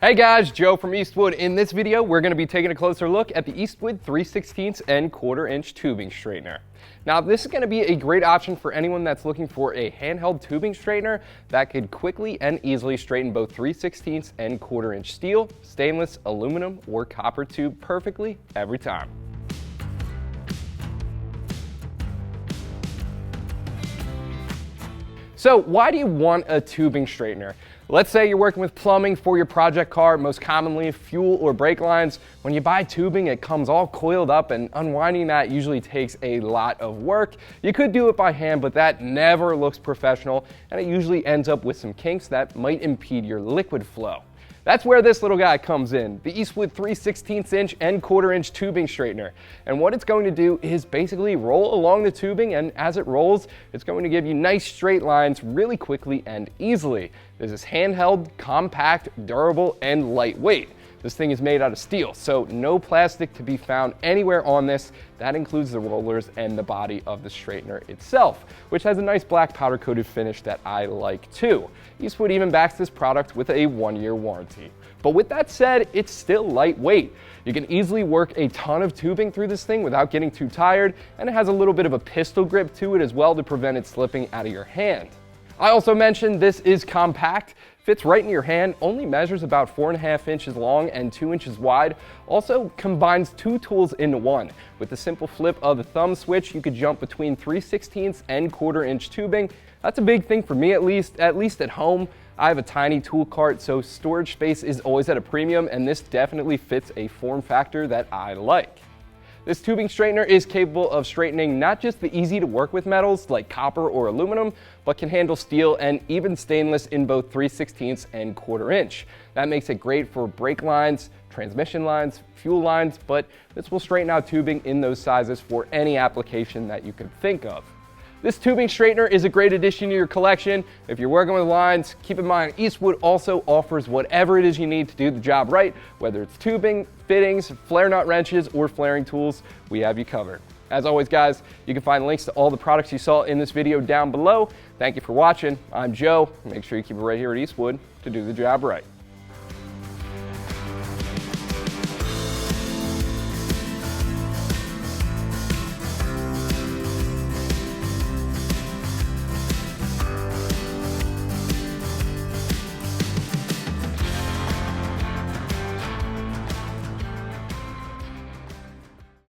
Hey guys, Joe from Eastwood. In this video, we're going to be taking a closer look at the Eastwood 3/16 and 1/4 inch tubing straightener. Now, this is going to be a great option for anyone that's looking for a handheld tubing straightener that could quickly and easily straighten both 3/16 and 1/4 inch steel, stainless, aluminum, or copper tube perfectly every time. So why do you want a tubing straightener? Let's say you're working with plumbing for your project car, most commonly fuel or brake lines. When you buy tubing, it comes all coiled up, and unwinding that usually takes a lot of work. You could do it by hand, but that never looks professional, and it usually ends up with some kinks that might impede your liquid flow. That's where this little guy comes in, the Eastwood 3/16 inch and 1/4 inch tubing straightener. And what it's going to do is basically roll along the tubing, and as it rolls, it's going to give you nice straight lines really quickly and easily. This is handheld, compact, durable, and lightweight. This thing is made out of steel, so no plastic to be found anywhere on this. That includes the rollers and the body of the straightener itself, which has a nice black powder coated finish that I like too. Eastwood even backs this product with a 1-year warranty. But with that said, it's still lightweight. You can easily work a ton of tubing through this thing without getting too tired, and it has a little bit of a pistol grip to it as well to prevent it slipping out of your hand. I also mentioned this is compact, fits right in your hand, only measures about 4.5 inches long and 2 inches wide. Also combines two tools into one. With the simple flip of the thumb switch, you could jump between 3/16 and 1/4 inch tubing. That's a big thing for me at least at home. I have a tiny tool cart, so storage space is always at a premium, and this definitely fits a form factor that I like. This tubing straightener is capable of straightening not just the easy to work with metals like copper or aluminum, but can handle steel and even stainless in both 3/16 and 1/4 inch. That makes it great for brake lines, transmission lines, fuel lines, but this will straighten out tubing in those sizes for any application that you can think of. This tubing straightener is a great addition to your collection. If you're working with lines, keep in mind Eastwood also offers whatever it is you need to do the job right, whether it's tubing, fittings, flare nut wrenches, or flaring tools, we have you covered. As always, guys, you can find links to all the products you saw in this video down below. Thank you for watching. I'm Joe. Make sure you keep it right here at Eastwood to do the job right.